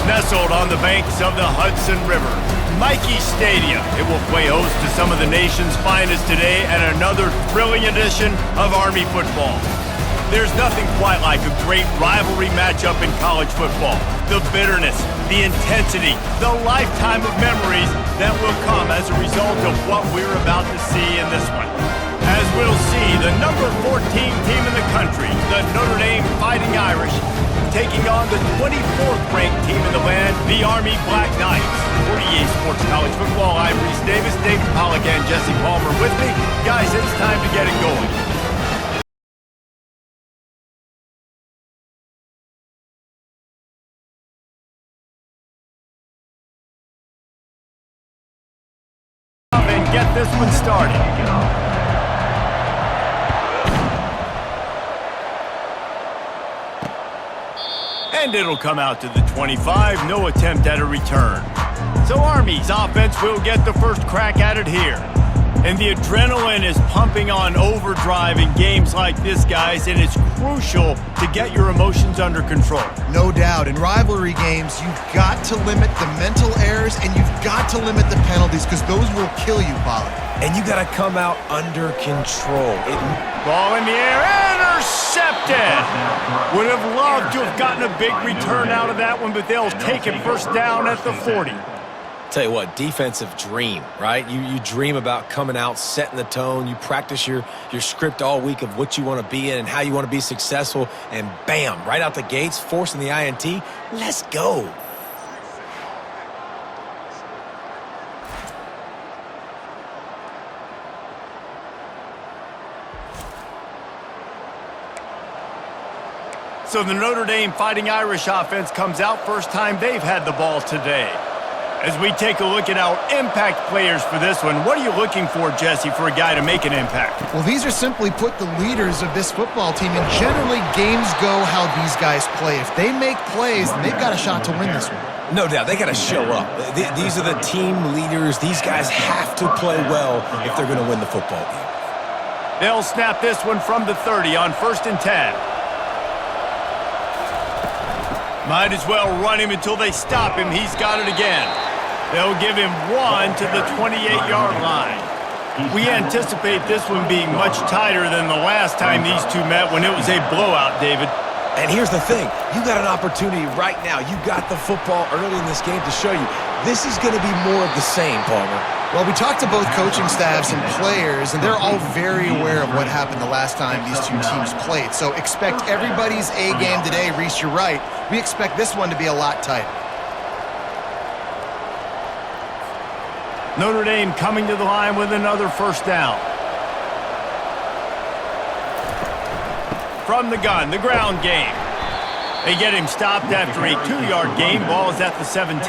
Nestled on the banks of the Hudson River, Michie Stadium. It will play host to some of the nation's finest today and another thrilling edition of Army football. There's nothing quite like a great rivalry matchup in college football. The bitterness, the intensity, the lifetime of memories that will come as a result of what we're about to see in this one. As we'll see, the number 14 team in the country, the Notre Dame Fighting Irish, taking on the 24th ranked team in the land, the Army Black Knights. For EA Sports College Football, I'm Reese Davis, David Pollack, and Jesse Palmer with me. Guys, it's time to get it going. And get this one started. And it'll come out to the 25, no attempt at a return. So Army's offense will get the first crack at it here. And the adrenaline is pumping on overdrive in games like this, guys, and it's crucial to get your emotions under control. No doubt. In rivalry games, you've got to limit the mental errors and you've got to limit the penalties because those will kill you, Pollard. And you got to come out under control. Ball in the air, intercepted! Would have loved to have gotten a big return out of that one, but they'll take it first down at the 40. Tell you what, defensive dream, right? You dream about coming out, setting the tone. You practice your script all week of what you want to be in and how you want to be successful. And bam, right out the gates, forcing the INT. Let's go. So the Notre Dame Fighting Irish offense comes out first time they've had the ball today. As we take a look at our impact players for this one, what are you looking for, Jesse, for a guy to make an impact? Well, these are simply put the leaders of this football team, and generally games go how these guys play. If they make plays, then they've got a shot to win this one. No doubt, they got to show up. These are the team leaders. These guys have to play well if they're going to win the football game. They'll snap this one from the 30 on 1st and 10. Might as well run him until they stop him. He's got it again. They'll give him one to the 28-yard line. We anticipate this one being much tighter than the last time these two met when it was a blowout, David. And here's the thing. You got an opportunity right now. You got the football early in this game to show you. This is going to be more of the same, Palmer. Well, we talked to both coaching staffs and players, and they're all very aware of what happened the last time these two teams played. So expect everybody's A game today. Reese, you're right. We expect this one to be a lot tighter. Notre Dame coming to the line with another first down. From the gun, the ground game. They get him stopped after a 2-yard gain. Ball is at the 17.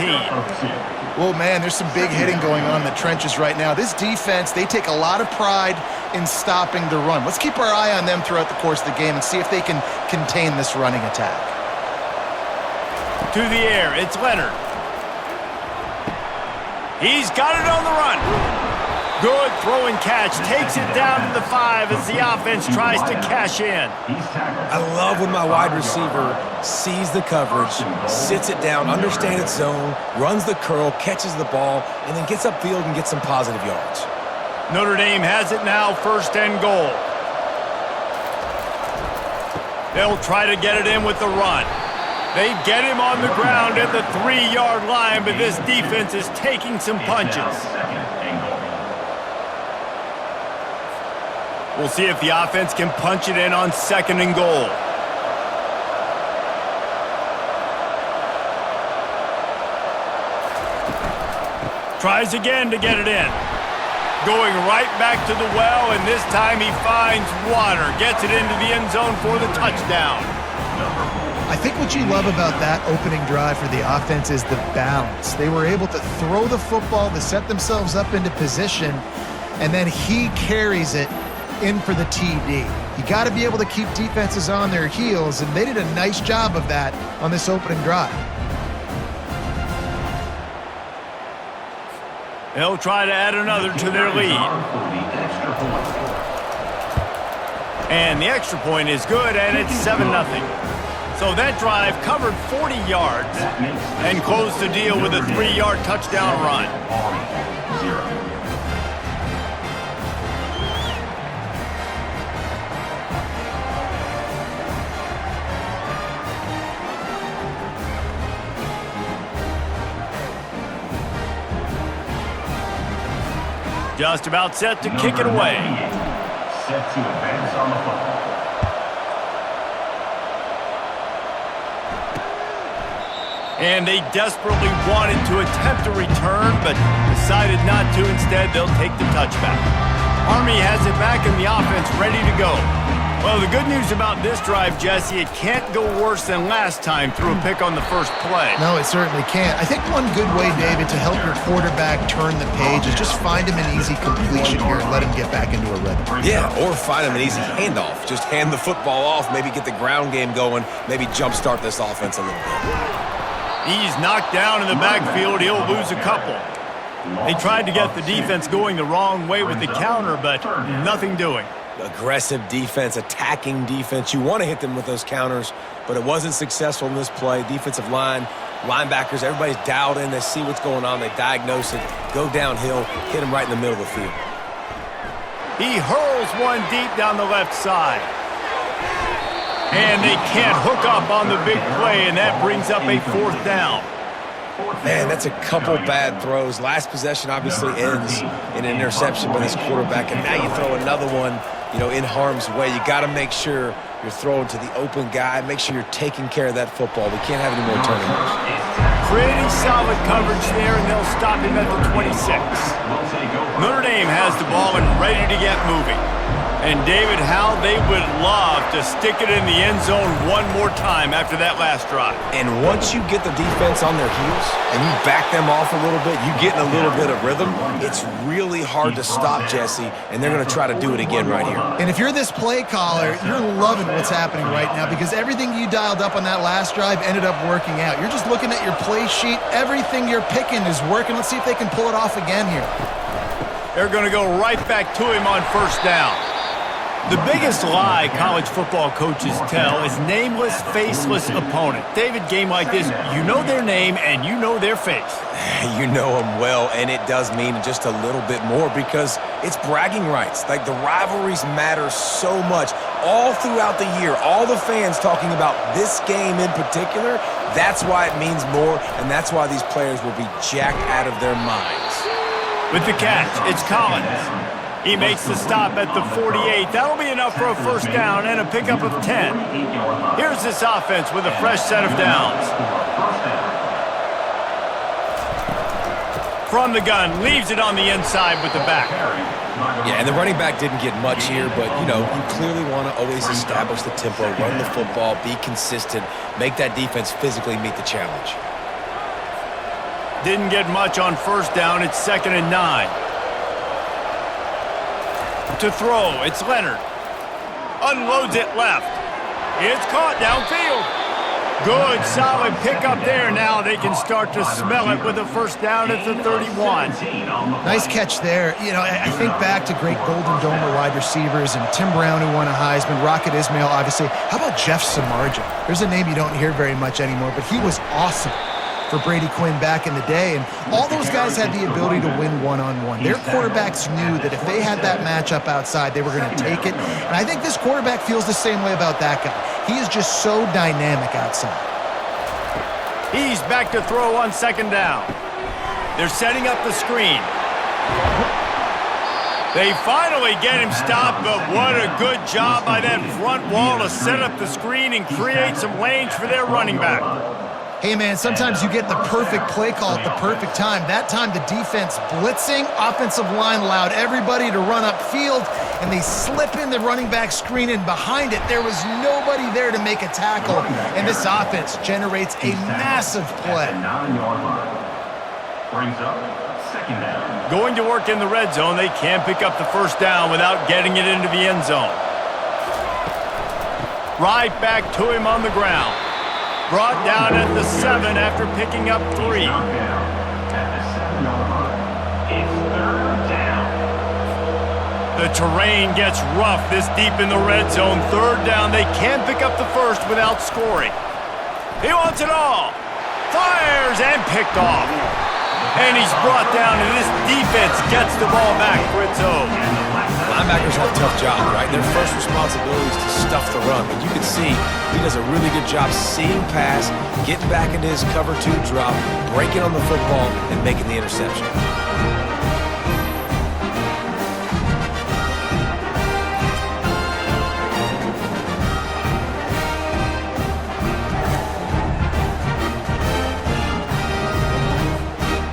Well, man, there's some big hitting going on in the trenches right now. This defense, they take a lot of pride in stopping the run. Let's keep our eye on them throughout the course of the game and see if they can contain this running attack. To the air, it's Leonard. He's got it on the run. Good throw and catch. Takes it down to the 5 as the offense tries to cash in. I love when my wide receiver sees the coverage, sits it down, understands its zone, runs the curl, catches the ball, and then gets upfield and gets some positive yards. Notre Dame has it now, 1st and goal. They'll try to get it in with the run. They get him on the ground at the 3-yard line, but this defense is taking some punches. We'll see if the offense can punch it in on 2nd and goal. Tries again to get it in. Going right back to the well, and this time he finds water. Gets it into the end zone for the touchdown. I think what you love about that opening drive for the offense is the balance. They were able to throw the football to set themselves up into position, and then he carries it in for the TD. You got to be able to keep defenses on their heels, and they did a nice job of that on this opening drive. They'll try to add another to their lead. And the extra point is good, and it's 7-0. So that drive covered 40 yards and closed the deal with a 3-yard touchdown run. Just about set to kick it away. Set to advance on the football. And they desperately wanted to attempt a return, but decided not to. Instead, they'll take the touchback. Army has it back in the offense, ready to go. Well, the good news about this drive, Jesse, it can't go worse than last time through a pick on the first play. No, it certainly can't. I think one good way, David, to help your quarterback turn the page is just find him an easy completion here and let him get back into a rhythm. Yeah, or find him an easy handoff. Just hand the football off, maybe get the ground game going, maybe jumpstart this offense a little bit. He's knocked down in the backfield. He'll lose a couple. They tried to get the defense going the wrong way with the counter, but nothing doing. Aggressive defense, attacking defense. You want to hit them with those counters, but it wasn't successful in this play. Defensive line, linebackers, everybody's dialed in. They see what's going on. They diagnose it, go downhill, hit him right in the middle of the field. He hurls one deep down the left side. And they can't hook up on the big play, and that brings up a 4th down. Man, that's a couple bad throws. Last possession obviously ends in an interception by this quarterback, and now you throw another one, in harm's way. You got to make sure you're throwing to the open guy. Make sure you're taking care of that football. We can't have any more turnovers. Pretty solid coverage there, and they'll stop him at the 26. Notre Dame has the ball and ready to get moving. And David, how they would love to stick it in the end zone one more time after that last drive. And once you get the defense on their heels and you back them off a little bit, you get in a little bit of rhythm, it's really hard to stop, Jesse, and they're going to try to do it again right here. And if you're this play caller, you're loving what's happening right now because everything you dialed up on that last drive ended up working out. You're just looking at your play sheet. Everything you're picking is working. Let's see if they can pull it off again here. They're going to go right back to him on 1st down. The biggest lie college football coaches tell is nameless, faceless opponent. David, game like this, you know their name and you know their face. You know them well, and it does mean just a little bit more because it's bragging rights. Like, the rivalries matter so much all throughout the year. All the fans talking about this game in particular, that's why it means more, and that's why these players will be jacked out of their minds. With the catch, it's Collins. He makes the stop at the 48. That'll be enough for a 1st down and a pickup of 10. Here's this offense with a fresh set of downs. From the gun, leaves it on the inside with the back. Yeah, and the running back didn't get much here, but, you clearly want to always establish the tempo, run the football, be consistent, make that defense physically meet the challenge. Didn't get much on 1st down. It's 2nd and 9. To throw, it's Leonard. Unloads it left. It's caught downfield. Good, solid pickup there. Now they can start to smell it with a 1st down at the 31. Nice catch there. I think back to great Golden Domer wide receivers and Tim Brown, who won a Heisman, Rocket Ismail, obviously. How about Jeff Samardzija? There's a name you don't hear very much anymore, but he was awesome for Brady Quinn back in the day, and all those guys had the ability to win one-on-one. Their quarterbacks knew that if they had that matchup outside, they were going to take it, and I think this quarterback feels the same way about that guy. He is just so dynamic outside. He's back to throw on 2nd down. They're setting up the screen. They finally get him stopped, but what a good job by that front wall to set up the screen and create some lanes for their running back. Hey, man, sometimes you get the perfect play call at the perfect time. That time, the defense blitzing, offensive line allowed everybody to run upfield, and they slip in the running back screen, and behind it, there was nobody there to make a tackle, and this offense generates a massive play. Brings up 2nd down. Going to work in the red zone, they can't pick up the 1st down without getting it into the end zone. Right back to him on the ground. Brought down at the 7 after picking up 3. The terrain gets rough this deep in the red zone. 3rd down, they can pick up the 1st without scoring. He wants it all. Fires and picked off. And he's brought down, and this defense gets the ball back for its own. Linebackers have a tough job, right? Their first responsibility is to stuff the run. But you can see he does a really good job seeing pass, getting back into his cover two drop, breaking on the football, and making the interception.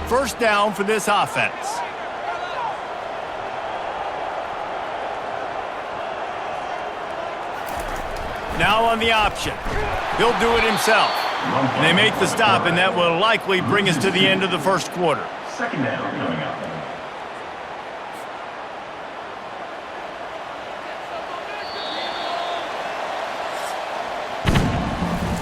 First down for this offense. Now on the option. He'll do it himself. And they make the stop, and that will likely bring us to the end of the first quarter. Second down coming up.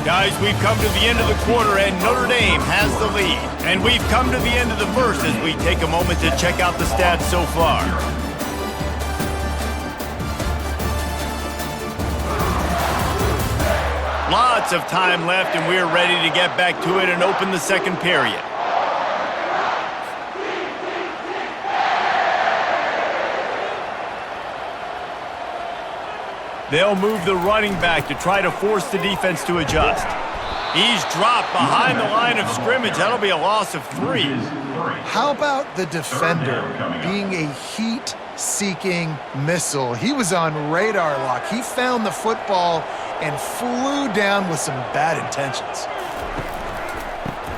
Guys, we've come to the end of the quarter, and Notre Dame has the lead. And we've come to the end of the first as we take a moment to check out the stats so far. Lots of time left, and we're ready to get back to it and open the second period. They'll move the running back to try to force the defense to adjust. He's dropped behind the line of scrimmage. That'll be a loss of 3. How about the defender being a heat-seeking missile? He was on radar lock. He found the football and flew down with some bad intentions.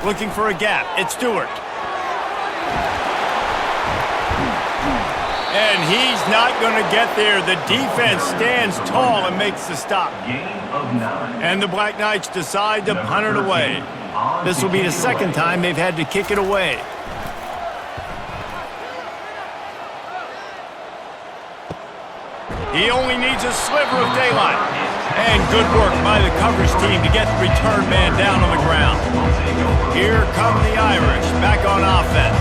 Looking for a gap. It's Stewart. And he's not going to get there. The defense stands tall and makes the stop. Gain of 9. And the Black Knights decide to punt it away. This will be the second time they've had to kick it away. He only needs a sliver of daylight. And good work by the coverage team to get the return man down on the ground. Here come the Irish back on offense.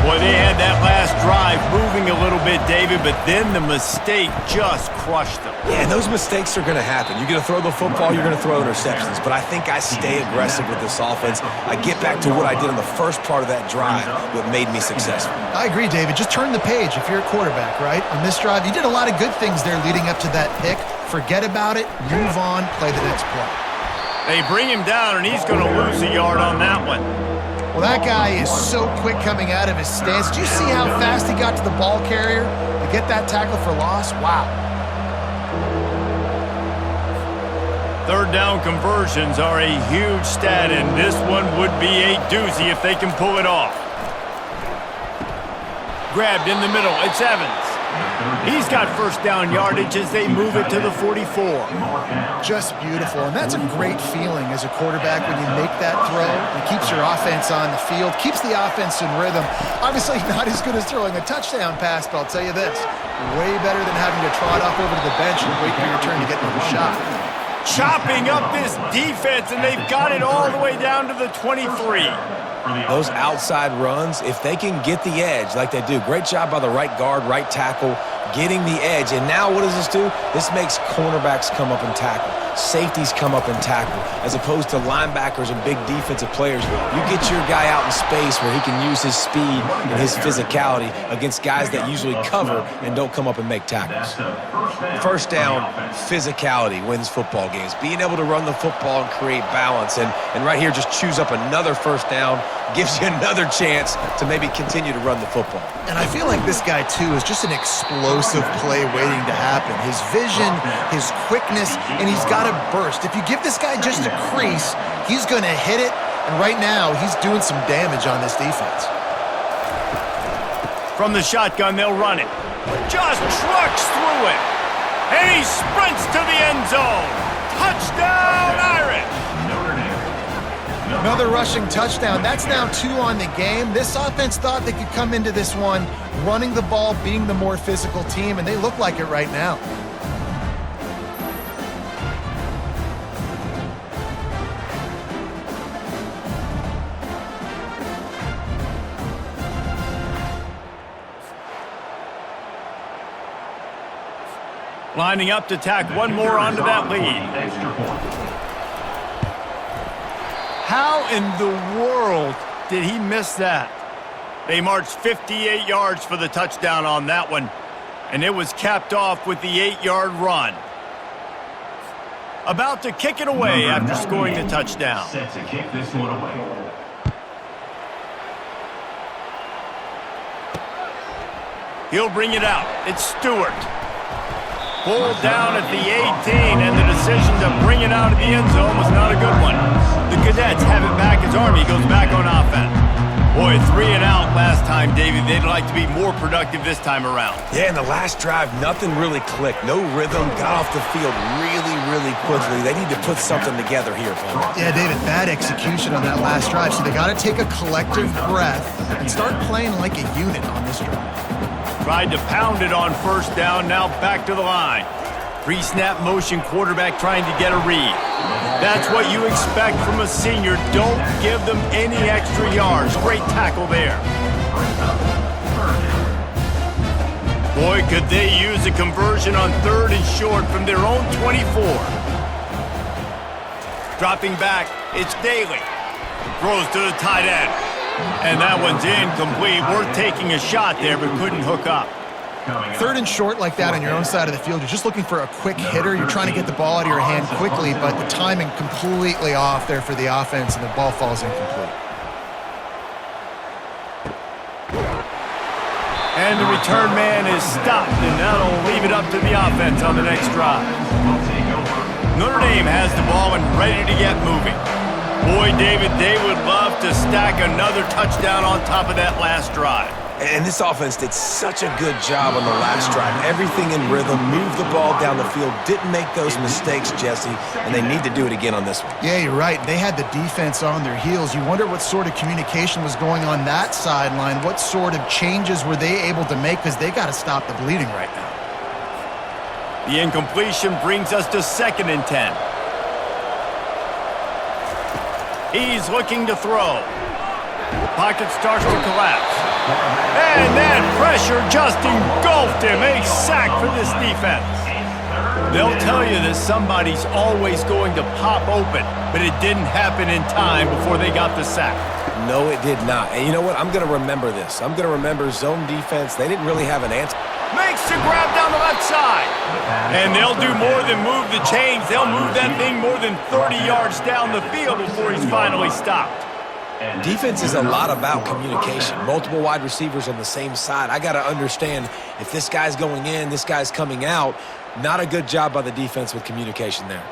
Boy, they had that last drive moving a little bit, David, but then the mistake just crushed them. Yeah, and those mistakes are going to happen. You're going to throw the football, you're going to throw interceptions. But I think I stay aggressive with this offense. I get back to what I did in the first part of that drive, what made me successful. I agree, David. Just turn the page if you're a quarterback, right? On this drive, you did a lot of good things there leading up to that pick. Forget about it, move on, play the next play. They bring him down, and he's going to lose a yard on that one. Well, that guy is so quick coming out of his stance. Did you see how fast he got to the ball carrier to get that tackle for loss? Wow. Third down conversions are a huge stat, and this one would be a doozy if they can pull it off. Grabbed in the middle. It's Evans. He's got first down yardage as they move it to the 44. Just beautiful, and that's a great feeling as a quarterback when you make that throw. It keeps your offense on the field, keeps the offense in rhythm. Obviously not as good as throwing a touchdown pass, but I'll tell you this, way better than having to trot off over to the bench and wait for your turn to get another shot. Chopping up this defense, and they've got it all the way down to the 23. Those outside runs, if they can get the edge like they do, great job by the right guard, right tackle, getting the edge. And now what does this do? This makes cornerbacks come up and tackle. Safeties come up and tackle. As opposed to linebackers and big defensive players, you get your guy out in space where he can use his speed and his physicality against guys that usually cover and don't come up and make tackles. First down, physicality wins football games. Being able to run the football and create balance. And right here, just choose up another first down, gives you another chance to maybe continue to run the football. And I feel like this guy, too, is just an explosive play waiting to happen. His vision, his quickness, and he's got a burst. If you give this guy just a crease, he's going to hit it, and right now, he's doing some damage on this defense. From the shotgun, they'll run it. Just trucks through it. And he sprints to the end zone. Touchdown, Irish! Another rushing touchdown. That's now 2 on the game. This offense thought they could come into this one running the ball, being the more physical team, and they look like it right now. Lining up to tack one more onto that lead. How in the world did he miss that? They marched 58 yards for the touchdown on that one, and it was capped off with the 8-yard run. About to kick it away after scoring the touchdown. Set to kick this one away. He'll bring it out. It's Stewart. Pulled down at the 18, and the decision to bring it out of the end zone was not a good one. The Cadets have it back as Army goes back on offense. Boy, 3 and out last time, David. They'd like to be more productive this time around. Yeah, in the last drive, nothing really clicked. No rhythm, got off the field really quickly. They need to put something together here, Paul. Yeah, David, bad execution on that last drive. So they got to take a collective breath and start playing like a unit on this drive. Tried to pound it on first down, now back to the line. Pre-snap motion quarterback trying to get a read. That's what you expect from a senior. Don't give them any extra yards. Great tackle there. Boy, could they use a conversion on 3rd and short from their own 24. Dropping back, it's Daly. Throws to the tight end. And that one's incomplete. Worth taking a shot there, but couldn't hook up. 3rd and short like that on your own side of the field, you're just looking for a quick hitter. You're trying to get the ball out of your hand quickly, but the timing completely off there for the offense, and the ball falls incomplete. And the return man is stopped, and that'll leave it up to the offense on the next drive. Notre Dame has the ball and ready to get moving. Boy, David, they would love to stack another touchdown on top of that last drive. And this offense did such a good job on the last drive. Everything in rhythm, moved the ball down the field, didn't make those mistakes, Jesse, and they need to do it again on this one. Yeah, you're right. They had the defense on their heels. You wonder what sort of communication was going on that sideline. What sort of changes were they able to make, because they got to stop the bleeding right now. The incompletion brings us to 2nd and 10. He's looking to throw. Pocket starts to collapse. And that pressure just engulfed him. A sack for this defense. They'll tell you that somebody's always going to pop open, but it didn't happen in time before they got the sack. No, it did not. And you know what? I'm going to remember this. I'm going to remember zone defense. They didn't really have an answer. Makes the grab down the left side. And they'll do more than move the chains. They'll move that thing more than 30 yards down the field before he's finally stopped. Defense is a lot about communication. Multiple wide receivers on the same side. I got to understand if this guy's going in, this guy's coming out. Not a good job by the defense with communication there.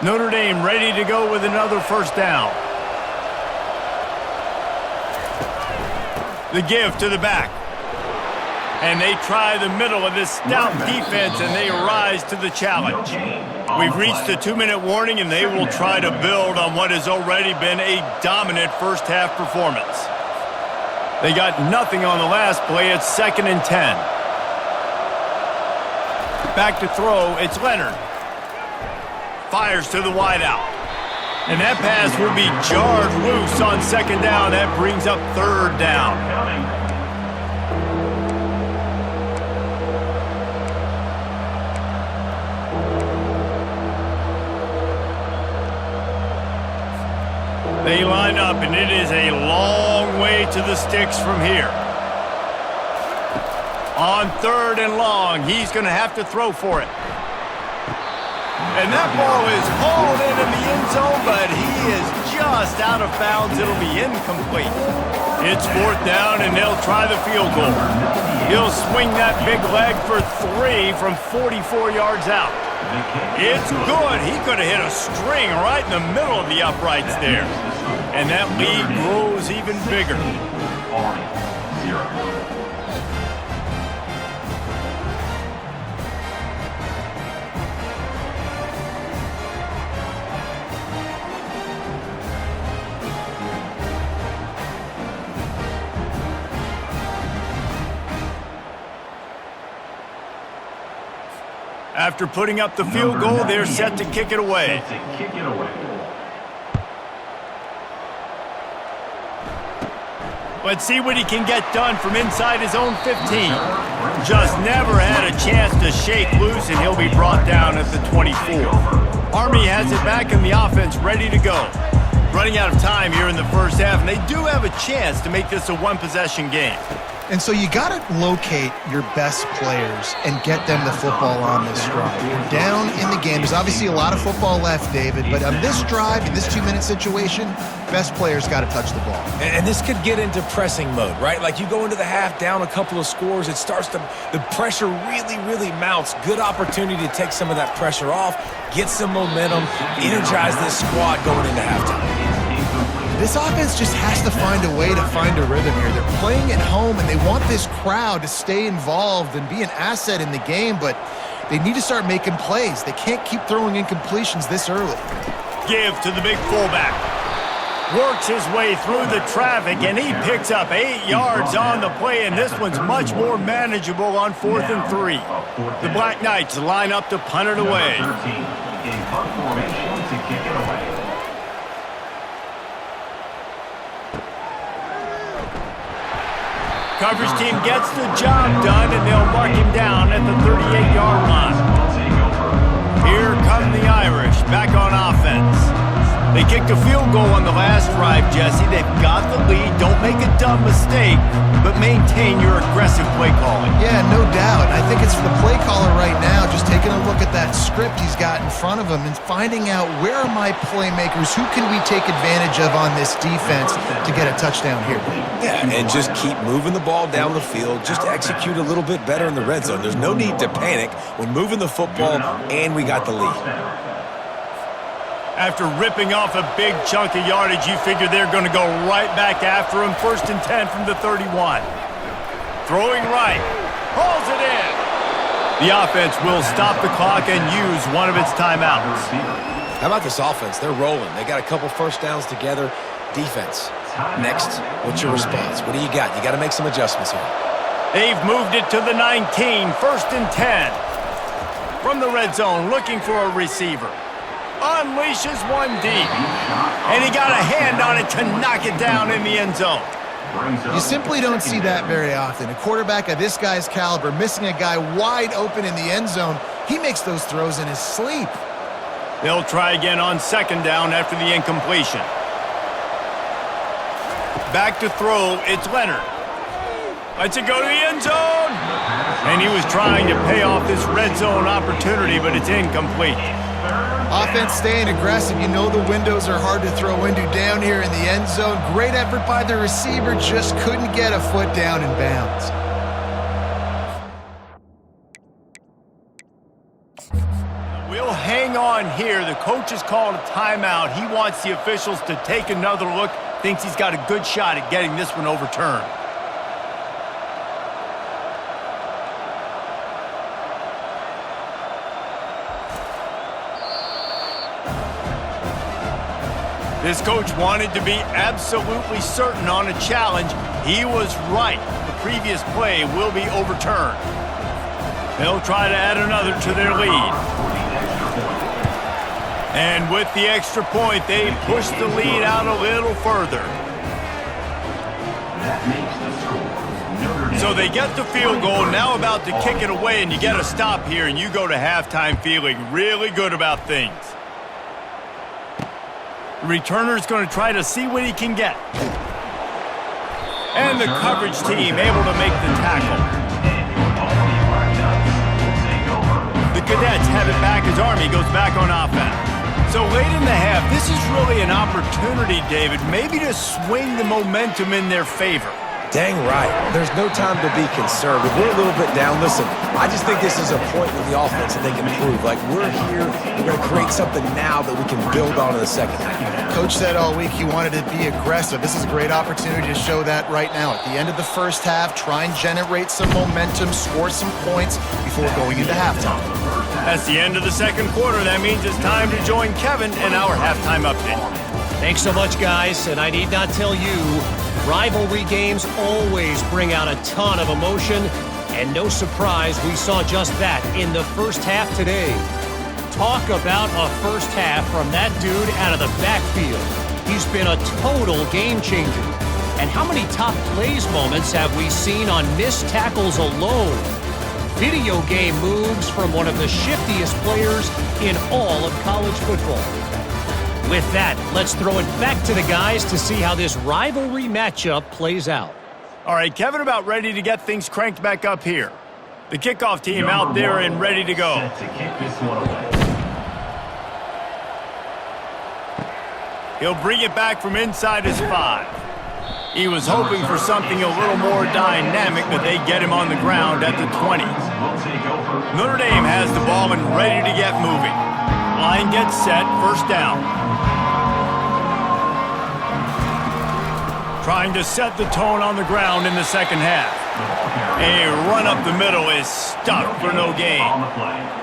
Notre Dame ready to go with another first down. The give to the back. And they try the middle of this stout defense, and they rise to the challenge. We've reached the 2-minute warning, and they will try to build on what has already been a dominant first-half performance. They got nothing on the last play. It's 2nd and 10. Back to throw. It's Leonard. Fires to the wideout. And that pass will be jarred loose on 2nd down. That brings up 3rd down. They line up, and it is a long way to the sticks from here. On 3rd and long, he's going to have to throw for it. And that ball is hauled in the end zone, but he is just out of bounds. It'll be incomplete. It's 4th down, and they'll try the field goal. He'll swing that big leg for 3 from 44 yards out. It's good. He could have hit a string right in the middle of the uprights there. And that lead grows even bigger. After putting up the field goal, they're set to kick it away. Let's see what he can get done from inside his own 15. Just never had a chance to shake loose, and he'll be brought down at the 24. Army has it back in the offense, ready to go. Running out of time here in the first half, and they do have a chance to make this a one-possession game. And so you got to locate your best players and get them the football on this drive. You're down in the game. There's obviously a lot of football left, David, but on this drive, in this 2-minute situation, best players got to touch the ball. And this could get into pressing mode, right? Like you go into the half down a couple of scores, it starts to, the pressure really mounts. Good opportunity to take some of that pressure off, get some momentum, energize this squad going into halftime. This offense just has to find a way to find a rhythm here. They're playing at home, and they want this crowd to stay involved and be an asset in the game, but they need to start making plays. They can't keep throwing incompletions this early. Give to the big fullback. Works his way through the traffic, and he picks up 8 yards on the play, and this one's much more manageable on 4th and 3. The Black Knights line up to punt it away. 13 in punt formation to kick it away. Coverage team gets the job done, and they'll mark him down at the 38-yard line. Here come the Irish, back on offense. They kicked a field goal on the last drive, Jesse. They've got the lead. Don't make a dumb mistake, but maintain your aggressive play calling. Yeah, no doubt. I think it's for the play caller right now, just taking a look at that script he's got in front of him and finding out where are my playmakers, who can we take advantage of on this defense to get a touchdown here. Yeah, and just keep moving the ball down the field. Just execute a little bit better in the red zone. There's no need to panic when moving the football, and we got the lead. After ripping off a big chunk of yardage, you figure they're going to go right back after him. 1st and 10 from the 31. Throwing right. Hauls it in. The offense will stop the clock and use one of its timeouts. How about this offense? They're rolling. They got a couple first downs together. Defense. Next, what's your response? What do you got? You got to make some adjustments here. They've moved it to the 19. 1st and 10. From the red zone, looking for a receiver. Unleashes one deep. And he got a hand on it to knock it down in the end zone. You simply don't see that very often. A quarterback of this guy's caliber missing a guy wide open in the end zone. He makes those throws in his sleep. They'll try again on 2nd down after the incompletion. Back to throw, it's Leonard. Lets it go to the end zone. And he was trying to pay off this red zone opportunity, but it's incomplete. Offense staying aggressive. You know the windows are hard to throw into down here in the end zone. Great effort by the receiver, just couldn't get a foot down in bounds. We'll hang on here. The coach has called a timeout. He wants the officials to take another look. Thinks he's got a good shot at getting this one overturned. This coach wanted to be absolutely certain on a challenge. He was right. The previous play will be overturned. They'll try to add another to their lead. And with the extra point, they push the lead out a little further. So they get the field goal, now about to kick it away, and you get a stop here, and you go to halftime feeling really good about things. The returner's going to try to see what he can get. And the coverage team able to make the tackle. The Cadets have it back as Army goes back on offense. So late in the half, this is really an opportunity, David, maybe to swing the momentum in their favor. Dang right. There's no time to be conservative. We're a little bit down. Listen, I just think this is a point with the offense that they can prove. Like, we're here, we're going to create something now that we can build on in the second half. Coach said all week he wanted to be aggressive. This is a great opportunity to show that right now. At the end of the first half, try and generate some momentum, score some points before going into halftime. That's the end of the second quarter. That means it's time to join Kevin in our halftime update. Thanks so much, guys, and I need not tell you, rivalry games always bring out a ton of emotion, and no surprise we saw just that in the first half today. Talk about a first half from that dude out of the backfield. He's been a total game changer. And how many top plays moments have we seen on missed tackles alone? Video game moves from one of the shiftiest players in all of college football. With that, let's throw it back to the guys to see how this rivalry matchup plays out. All right, Kevin, about ready to get things cranked back up here. The kickoff team out there and ready to go. Set to kick this one away. He'll bring it back from inside his 5. He was hoping for something a little more dynamic, but they get him on the ground at the 20. Notre Dame has the ball and ready to get moving. Line gets set, first down. Trying to set the tone on the ground in the second half. A run up the middle is stuck for no gain.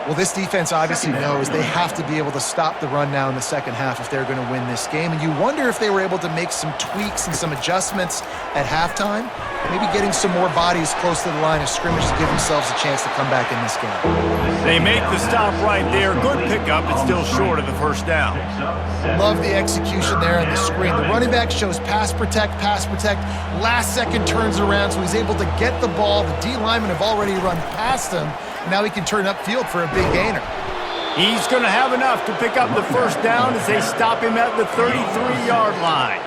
Well, this defense obviously knows they have to be able to stop the run now in the second half if they're going to win this game. And you wonder if they were able to make some tweaks and some adjustments at halftime, maybe getting some more bodies close to the line of scrimmage to give themselves a chance to come back in this game. They make the stop right there. Good pickup. It's still short of the first down. Love the execution there on the screen. The running back shows pass protect. Last second turns around, so he's able to get the ball. The D linemen have already run past him. Now he can turn upfield for a big gainer. He's going to have enough to pick up the first down as they stop him at the 33-yard line.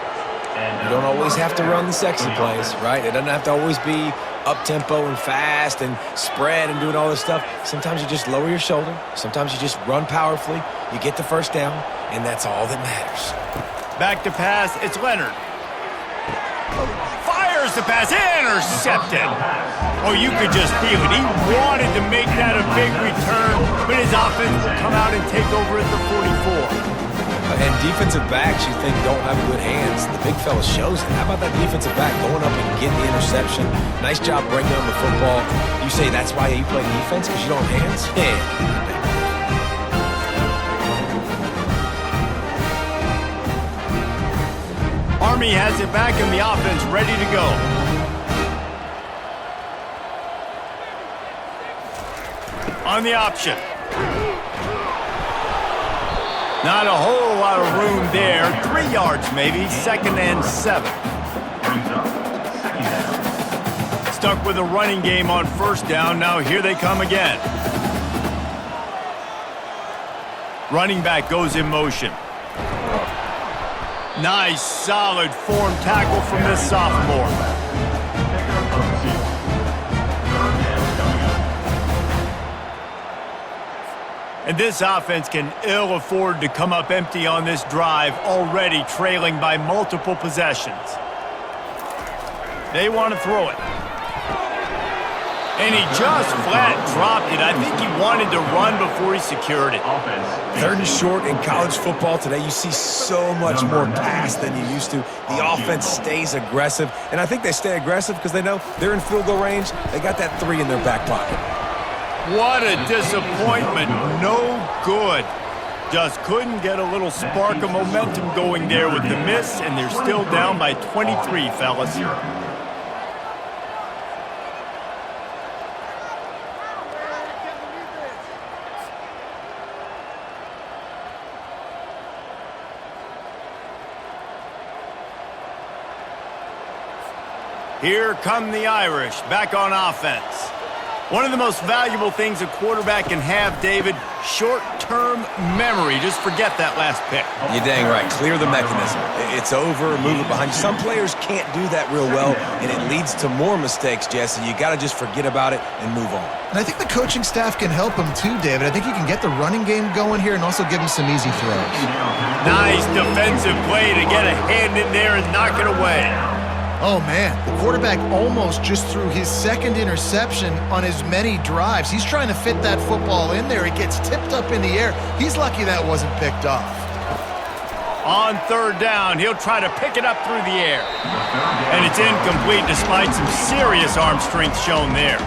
You don't always have to run the sexy plays, right? It doesn't have to always be up-tempo and fast and spread and doing all this stuff. Sometimes you just lower your shoulder. Sometimes you just run powerfully. You get the first down, and that's all that matters. Back to pass. It's Leonard. Fires the pass. Intercepted. Oh, you could just feel it. He wanted to make that a big return, but his offense will come out and take over at the 44. And defensive backs you think don't have good hands. The big fella shows it. How about that defensive back going up and getting the interception? Nice job breaking on the football. You say that's why you play defense, because you don't have hands? Yeah. Army has it back in the offense, ready to go. On the option. Not a whole lot of room there. 3 yards maybe, 2nd and 7. Stuck with a running game on first down. Now here they come again. Running back goes in motion. Nice, solid form tackle from this sophomore. And this offense can ill afford to come up empty on this drive, already trailing by multiple possessions. They want to throw it. And he just flat dropped it. I think he wanted to run before he secured it. 3rd and short in college football today. You see so much more pass than you used to. The offense stays aggressive. And I think they stay aggressive because they know they're in field goal range. They got that 3 in their back pocket. What a disappointment. No good. Just couldn't get a little spark of momentum going there with the miss, and they're still down by 23, fellas. Here come the Irish, back on offense. One of the most valuable things a quarterback can have, David, short-term memory. Just forget that last pick. You're dang right. Clear the mechanism. It's over, move it behind you. Some players can't do that real well, and it leads to more mistakes, Jesse. You got to just forget about it and move on. And I think the coaching staff can help him too, David. I think he can get the running game going here and also give him some easy throws. Nice defensive play to get a hand in there and knock it away. Oh, man, the quarterback almost just threw his 2nd interception on as many drives. He's trying to fit that football in there. It gets tipped up in the air. He's lucky that wasn't picked off. On 3rd down, he'll try to pick it up through the air. And it's incomplete despite some serious arm strength shown there.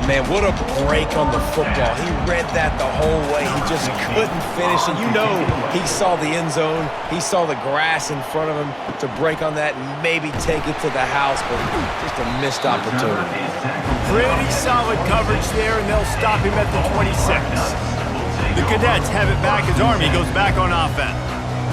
Man, what a break on the football. He read that the whole way. He just couldn't finish it. You know he saw the end zone. He saw the grass in front of him to break on that and maybe take it to the house, but just a missed opportunity. Pretty solid coverage there, and they'll stop him at the 26. The Cadets have it back as Army goes back on offense.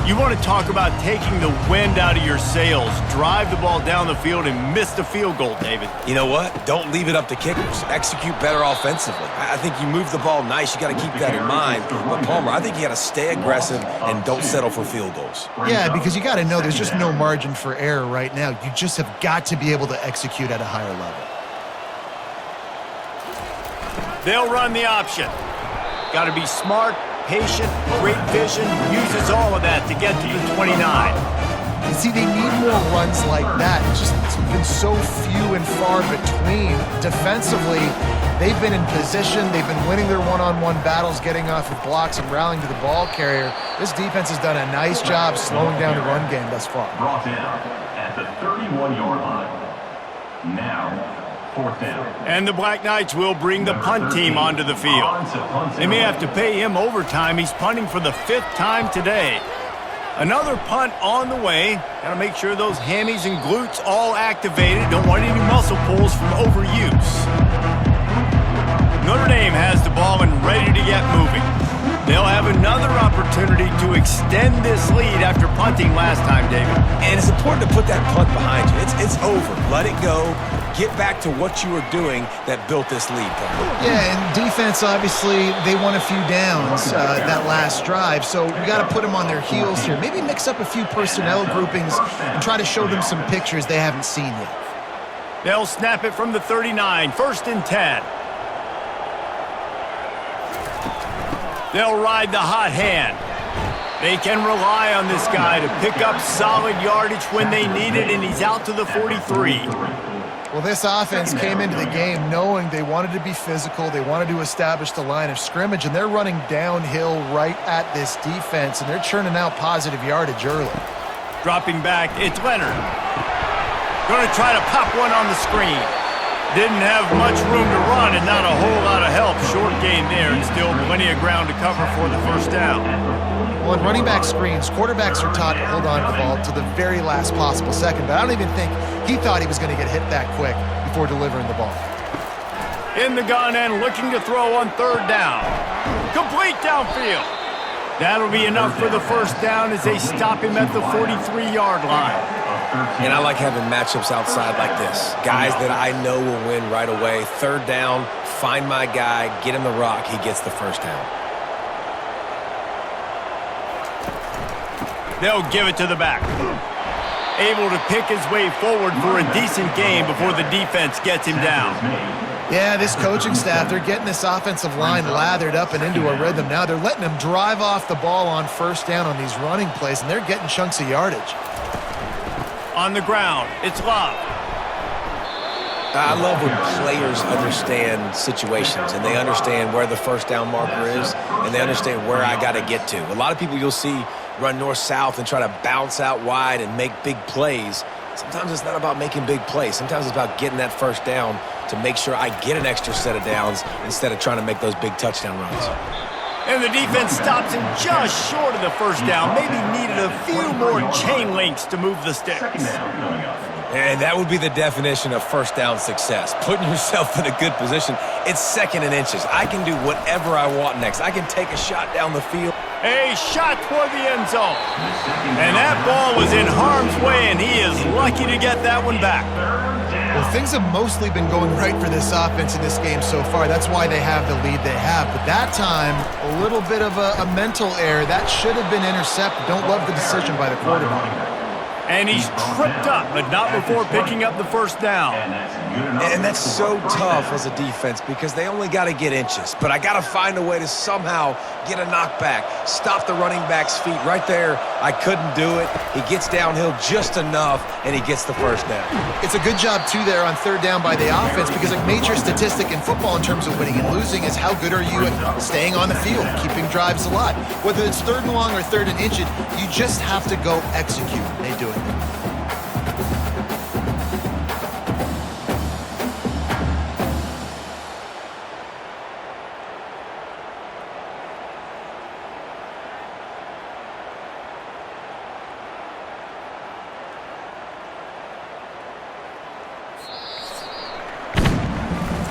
You want to talk about taking the wind out of your sails. Drive the ball down the field and miss the field goal, David. You know what? Don't leave it up to kickers. Execute better offensively. I think you move the ball nice. You got to keep that in mind. But, Palmer, I think you got to stay aggressive and don't settle for field goals. Yeah, because you got to know there's just no margin for error right now. You just have got to be able to execute at a higher level. They'll run the option. Got to be smart, patient, great vision, uses all of that to get to the 29. You see, they need more runs like that. It's just been so few and far between. Defensively, they've been in position. They've been winning their one-on-one battles, getting off of blocks and rallying to the ball carrier. This defense has done a nice job slowing down the run game thus far. Brought down at the 31-yard line. Now, 4th down. And the Black Knights will bring the punt team onto the field. They may have to pay him overtime. He's punting for the 5th time today. Another punt on the way. Got to make sure those hammies and glutes all activated. Don't want any muscle pulls from overuse. Notre Dame has the ball and ready to get moving. They'll have another opportunity to extend this lead after punting last time, David. And it's important to put that punt behind you. It's over. Let it go. Get back to what you were doing that built this lead, Palmer. Yeah, and defense, obviously, they won a few downs that last drive, so we got to put them on their heels here. Maybe mix up a few personnel groupings and try to show them some pictures they haven't seen yet. They'll snap it from the 39, 1st and 10. They'll ride the hot hand. They can rely on this guy to pick up solid yardage when they need it, and he's out to the 43. Well, this offense came into the game knowing they wanted to be physical, they wanted to establish the line of scrimmage, and they're running downhill right at this defense, and they're churning out positive yardage early. Dropping back, it's Leonard. Going to try to pop one on the screen. Didn't have much room to run and not a whole lot of help. Short gain there and still plenty of ground to cover for the 1st down. Well, in running back screens, quarterbacks are taught to hold on to the ball to the very last possible second, but I don't even think he thought he was going to get hit that quick before delivering the ball. In the gun and looking to throw on 3rd down. Complete downfield. That'll be enough for the 1st down as they stop him at the 43-yard line. And I like having matchups outside like this. Guys that I know will win right away. 3rd down, find my guy, get him the rock, he gets the 1st down. They'll give it to the back. Able to pick his way forward for a decent gain before the defense gets him down. Yeah, this coaching staff, they're getting this offensive line lathered up and into a rhythm now. They're letting them drive off the ball on 1st down on these running plays, and they're getting chunks of yardage. On the ground, it's Love. I love when players understand situations and they understand where the 1st down marker is and they understand where I got to get to. A lot of people you'll see run north-south and try to bounce out wide and make big plays. Sometimes it's not about making big plays. Sometimes it's about getting that 1st down to make sure I get an extra set of downs instead of trying to make those big touchdown runs. And the defense stops him just short of the 1st down. Maybe needed a few more chain links to move the sticks. And that would be the definition of 1st down success. Putting yourself in a good position. It's 2nd and inches. I can do whatever I want next. I can take a shot down the field. A shot toward the end zone. And that ball was in harm's way, and he is lucky to get that one back. Well, things have mostly been going right for this offense in this game so far. That's why they have the lead they have. But that time, a little bit of a mental error. That should have been intercepted. Don't love the decision by the quarterback. And he's tripped up, but not before picking up the 1st down. And that's so tough as a defense because they only got to get inches. But I got to find a way to somehow get a knockback, stop the running back's feet right there. I couldn't do it. He gets downhill just enough, and he gets the 1st down. It's a good job, too, there on 3rd down by the offense because a major statistic in football in terms of winning and losing is how good are you at staying on the field, keeping drives alive. Whether it's 3rd and long or 3rd and inches, you just have to go execute. They do it.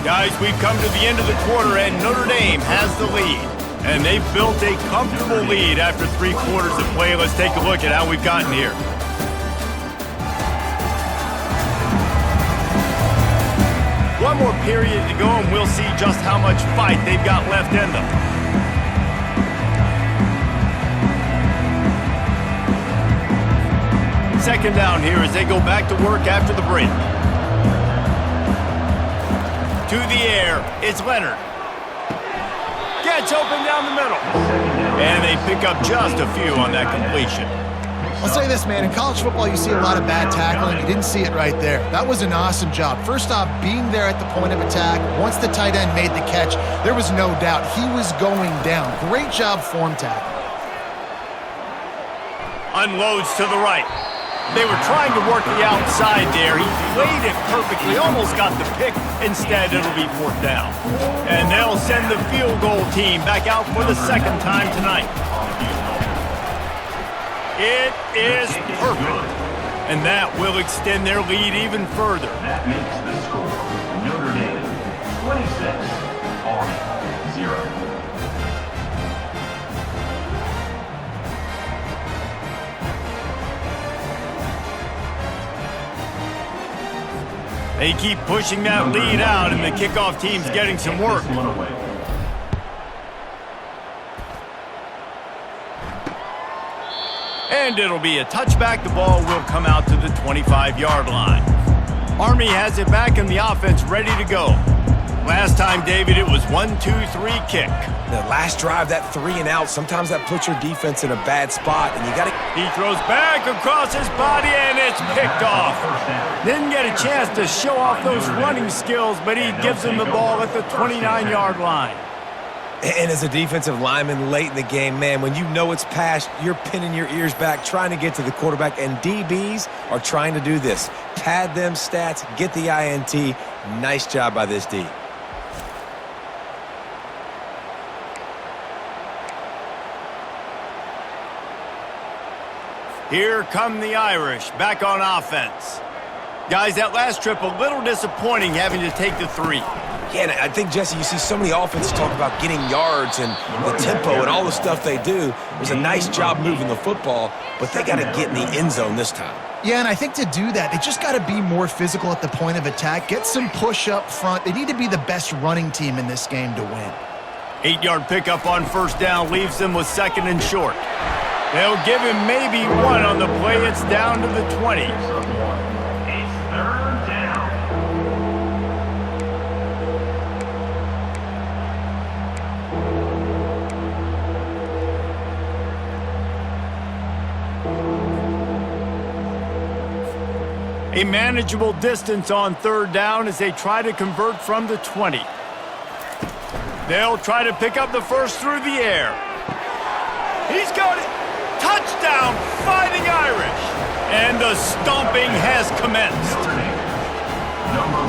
Guys, we've come to the end of the quarter, and Notre Dame has the lead. And they've built a comfortable lead after 3 quarters of play. Let's take a look at how we've gotten here. One more period to go, and we'll see just how much fight they've got left in them. Second down here as they go back to work after the break. To the air, it's Leonard. Gets open down the middle. And they pick up just a few on that completion. I'll say this, man. In college football, you see a lot of bad tackling. You didn't see it right there. That was an awesome job. First off, being there at the point of attack. Once the tight end made the catch, there was no doubt he was going down. Great job form tackle. Unloads to the right. They were trying to work the outside there. He played it perfectly, almost got the pick. Instead, it'll be 4th down. And they'll send the field goal team back out for the 2nd time tonight. It is perfect. And that will extend their lead even further. That makes the score Notre Dame 26, Army 0. They keep pushing that lead out, and the kickoff team's getting some work. And it'll be a touchback. The ball will come out to the 25-yard line. Army has it back in the offense, ready to go. Last time, David, it was 1-2-3 kick. The last drive, that 3 and out, sometimes that puts your defense in a bad spot, and you got to... He throws back across his body, and it's picked off. Didn't get a chance to show off those running skills, but he gives him the ball at the 29-yard line. And as a defensive lineman late in the game, man, when you know it's past, you're pinning your ears back, trying to get to the quarterback, and DBs are trying to do this. Pad them stats, get the INT. Nice job by this D. Here come the Irish, back on offense. Guys, that last trip, a little disappointing having to take the 3. Yeah, and I think, Jesse, you see so many offenses talk about getting yards and the tempo and all the stuff they do. It was a nice job moving the football, but they got to get in the end zone this time. Yeah, and I think to do that, they just got to be more physical at the point of attack, get some push up front. They need to be the best running team in this game to win. 8-yard pickup on 1st down leaves them with 2nd and short. They'll give him maybe 1 on the play. It's down to the 20. It's 3rd down. A manageable distance on 3rd down as they try to convert from the 20. They'll try to pick up the first through the air. He's got it. Touchdown, Fighting Irish. And the stomping has commenced.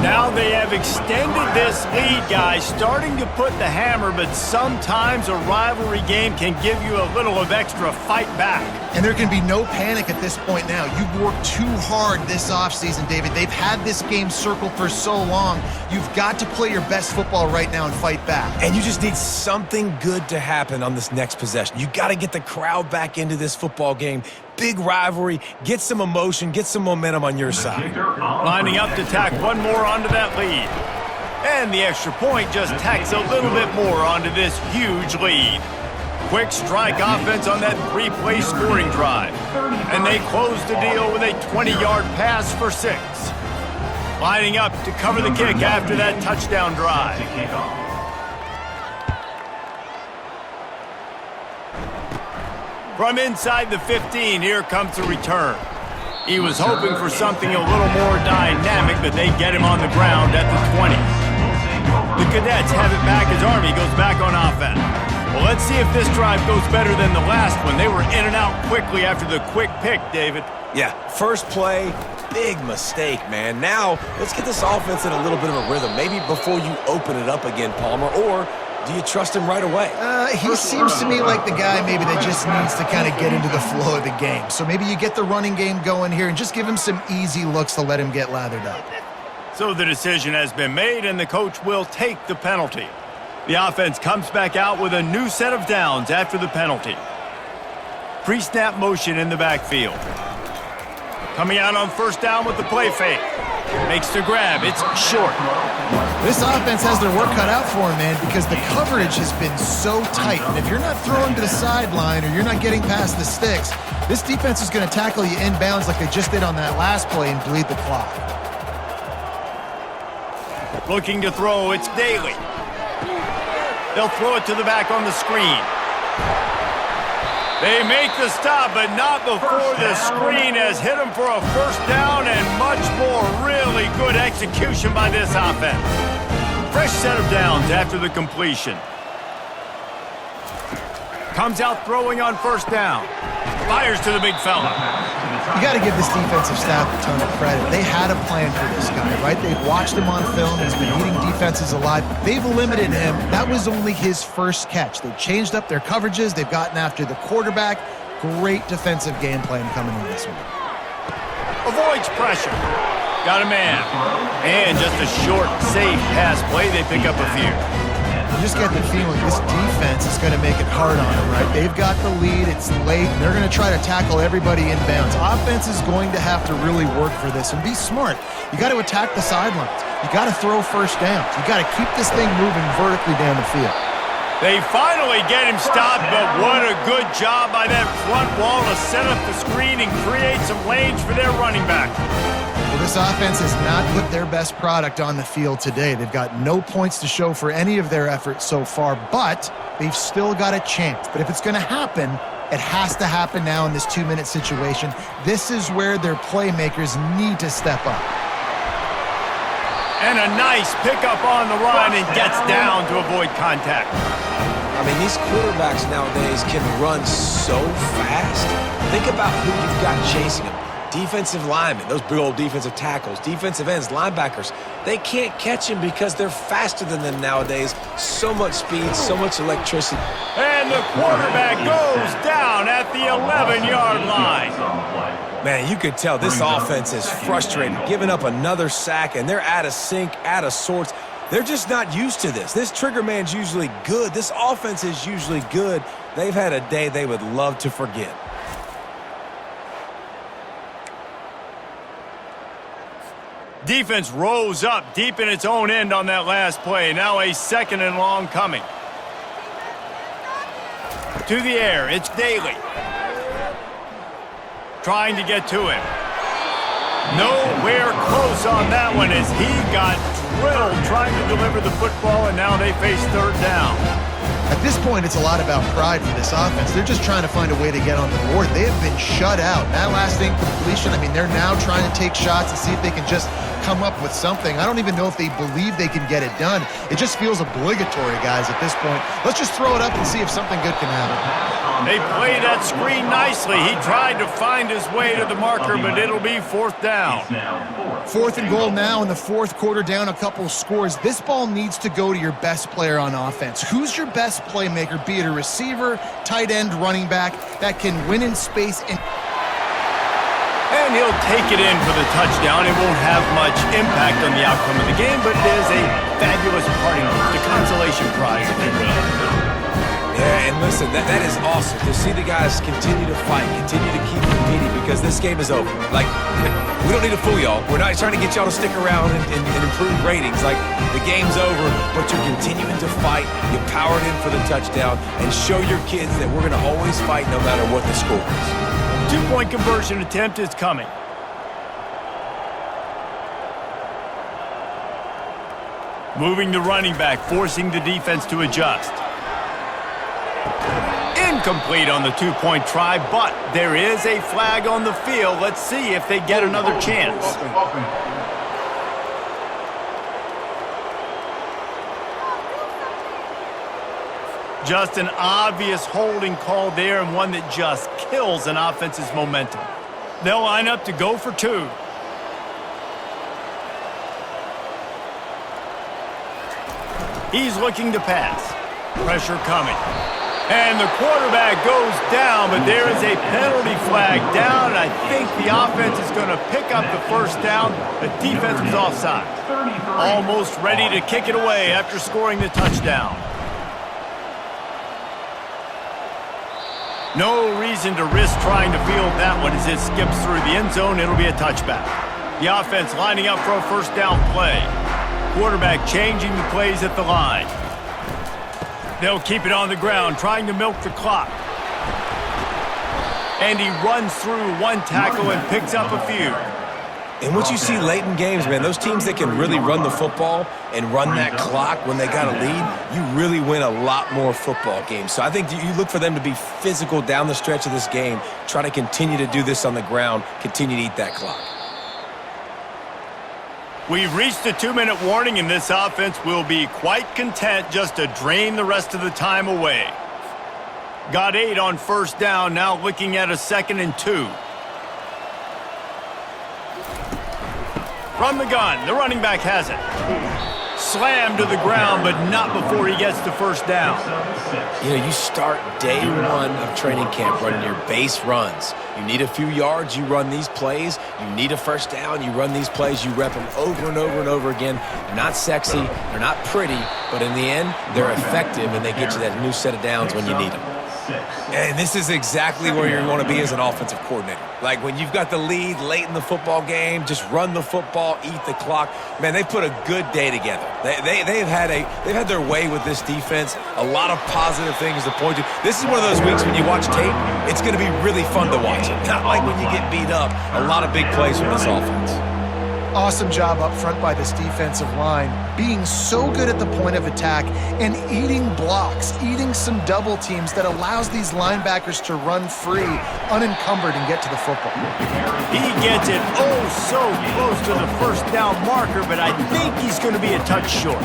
Now they have extended this lead, guys, starting to put the hammer, but sometimes a rivalry game can give you a little of extra fight back. And there can be no panic at this point now. You've worked too hard this offseason, David. They've had this game circled for so long. You've got to play your best football right now and fight back. And you just need something good to happen on this next possession. You got to get the crowd back into this football game. Big rivalry, get some emotion, get some momentum on your side. Lining up to tack one more onto that lead. And the extra point just tacks a little bit more onto this huge lead. Quick strike offense on that 3-play scoring drive. And they close the deal with a 20-yard pass for 6. Lining up to cover the kick after that touchdown drive. From inside the 15, here comes the return. He was hoping for something a little more dynamic, but they get him on the ground at the 20. The Cadets have it back as Army goes back on offense. Well, let's see if this drive goes better than the last one. They were in and out quickly after the quick pick, David. Yeah, first play, big mistake, man. Now, let's get this offense in a little bit of a rhythm. Maybe before you open it up again, Palmer, or do you trust him right away? He seems to me like the guy maybe that just needs to kind of get into the flow of the game. So maybe you get the running game going here and just give him some easy looks to let him get lathered up. So the decision has been made, and the coach will take the penalty. The offense comes back out with a new set of downs after the penalty. Pre-snap motion in the backfield. Coming out on first down with the play fake. Makes the grab. It's short. This offense has their work cut out for them, man, because the coverage has been so tight. And if you're not throwing to the sideline or you're not getting past the sticks, this defense is going to tackle you inbounds like they just did on that last play and bleed the clock. Looking to throw. It's Daly. They'll throw it to the back on the screen. They make the stop, but not before the screen has hit them for a first down and much more. Really good execution by this offense. Fresh set of downs after the completion. Comes out throwing on first down. Fires to the big fella. You got to give this defensive staff a ton of credit. They had a plan for this guy, right? They've watched him on film. He's been eating defenses alive. They've limited him. That was only his first catch. They've changed up their coverages. They've gotten after the quarterback. Great defensive game plan coming in this one. Avoids pressure. Got a man. And just a short, safe pass play. They pick up a few. You just get the feeling this defense is going to make it hard on them, right? They've got the lead. It's late. And they're going to try to tackle everybody inbounds. Offense is going to have to really work for this and be smart. You got to attack the sidelines. You got to throw first downs. You got to keep this thing moving vertically down the field. They finally get him stopped, but what a good job by that front wall to set up the screen and create some lanes for their running back. Well, this offense has not put their best product on the field today. They've got no points to show for any of their efforts so far, but they've still got a chance. But if it's going to happen, it has to happen now in this 2-minute situation. This is where their playmakers need to step up. And a nice pickup on the run and gets down to avoid contact. I mean, these quarterbacks nowadays can run so fast. Think about who you've got chasing them. Defensive linemen, those big old defensive tackles, defensive ends, linebackers. They can't catch him because they're faster than them nowadays. So much speed, so much electricity. And the quarterback goes down at the 11-yard line. Man, you could tell this offense is frustrated, giving up another sack, and they're out of sync, out of sorts. They're just not used to this. This trigger man's usually good. This offense is usually good. They've had a day they would love to forget. Defense rose up deep in its own end on that last play. Now a second and long coming. To the air, it's Daly. Trying to get to him. Nowhere close on that one as he got drilled trying to deliver the football, and now they face third down. At this point, it's a lot about pride for this offense. They're just trying to find a way to get on the board. They have been shut out. That last incompletion, I mean, they're now trying to take shots and see if they can just come up with something. I don't even know if they believe they can get it done. It just feels obligatory, guys, at this point. Let's just throw it up and see if something good can happen. They played that screen nicely. He tried to find his way to the marker, but it'll be fourth down. 4th and goal now in the fourth quarter, down a couple scores. This ball needs to go to your best player on offense. Who's your best playmaker, be it a receiver, tight end, running back, that can win in space and he'll take it in for the touchdown. It won't have much impact on the outcome of the game, but it is a fabulous parting gift, a consolation prize, if you will. Yeah, and listen, that is awesome to see the guys continue to fight, continue to keep competing, because this game is over. Like, we don't need to fool y'all. We're not trying to get y'all to stick around and improve ratings. Like, the game's over, but you're continuing to fight. You powered in for the touchdown and show your kids that we're going to always fight no matter what the score is. 2-point conversion attempt is coming. Moving the running back, forcing the defense to adjust. Incomplete on the 2-point try, but there is a flag on the field. Let's see if they get another chance. Just an obvious holding call there, and one that just kills an offense's momentum. They'll line up to go for 2. He's looking to pass. Pressure coming. And the quarterback goes down, but there is a penalty flag down, and I think the offense is going to pick up the first down. The defense was offside. Almost ready to kick it away after scoring the touchdown. No reason to risk trying to field that one as it skips through the end zone. It'll be a touchback. The offense lining up for a first down play. Quarterback changing the plays at the line. They'll keep it on the ground, trying to milk the clock. And he runs through one tackle and picks up a few. And what you see late in games, man, those teams that can really run the football and run that clock when they got a lead, you really win a lot more football games. So I think you look for them to be physical down the stretch of this game, try to continue to do this on the ground, continue to eat that clock. We've reached a 2-minute warning, and this offense will be quite content just to drain the rest of the time away. Got 8 on first down, now looking at a 2nd and 2. From the gun, the running back has it. Slammed to the ground, but not before he gets to first down. You know, you start day one of training camp running your base runs. You need a few yards, you run these plays. You need a first down, you run these plays. You rep them over and over and over again. They're not sexy, they're not pretty, but in the end, they're effective, and they get you that new set of downs when you need them. And this is exactly where you want to be as an offensive coordinator. Like when you've got the lead late in the football game, just run the football, eat the clock. Man, they put a good day together. They've had their way with this defense. A lot of positive things to point to. This is one of those weeks when you watch tape, it's going to be really fun to watch. Not like when you get beat up. A lot of big plays from this offense. Awesome job up front by this defensive line, being so good at the point of attack and eating blocks, eating some double teams that allows these linebackers to run free, unencumbered, and get to the football. He gets it so close to the first down marker, but I think he's going to be a touch short.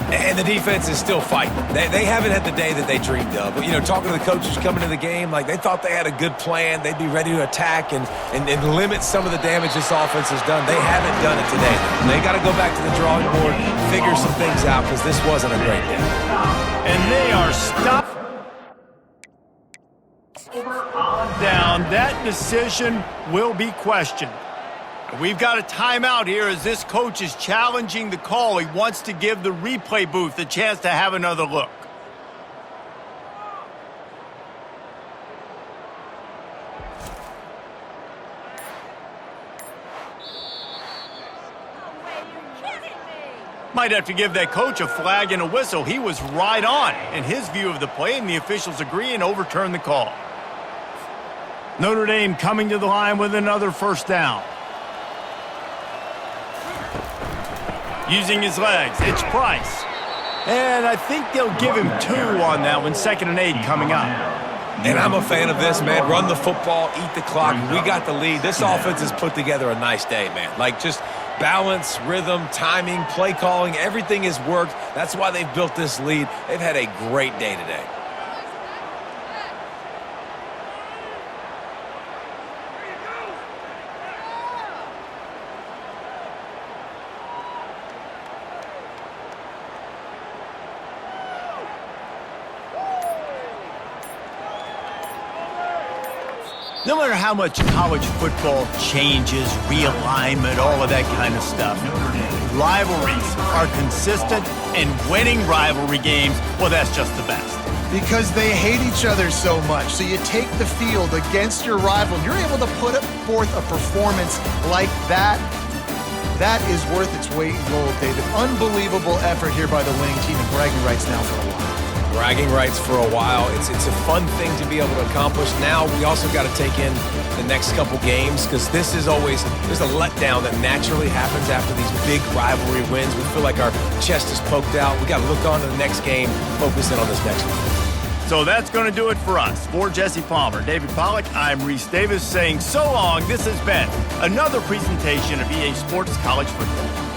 And the defense is still fighting. They haven't had the day that they dreamed of. But, you know, talking to the coaches coming to the game, like they thought they had a good plan. They'd be ready to attack and limit some of the damage this offense has done. They haven't done it today. They got to go back to the drawing board, figure some things out because this wasn't a great day. And they are stopped. Down. That decision will be questioned. We've got a timeout here as this coach is challenging the call. He wants to give the replay booth a chance to have another look. Might have to give that coach a flag and a whistle. He was right on in his view of the play, and the officials agree and overturn the call. Notre Dame coming to the line with another first down. Using his legs, it's Price. And I think they'll give him 2 on that one. 2nd and 8 coming up. And I'm a fan of this, man. Run the football, eat the clock. We got the lead. This offense has put together a nice day, man. Like just balance, rhythm, timing, play calling, everything has worked. That's why they've built this lead. They've had a great day today. No matter how much college football changes, realignment, all of that kind of stuff, rivalries are consistent, and winning rivalry games, well, that's just the best. Because they hate each other so much. So you take the field against your rival, and you're able to put forth a performance like that. That is worth its weight in gold, David. Unbelievable effort here by the winning team, and bragging rights now for a while. Bragging rights for a while. It's a fun thing to be able to accomplish. Now we also got to take in the next couple games because this is always, there's a letdown that naturally happens after these big rivalry wins. We feel like our chest is poked out. We got to look on to the next game, focus in on this next one. So that's going to do it for us. For Jesse Palmer, David Pollack, I'm Reese Davis saying so long. This has been another presentation of EA Sports College Football.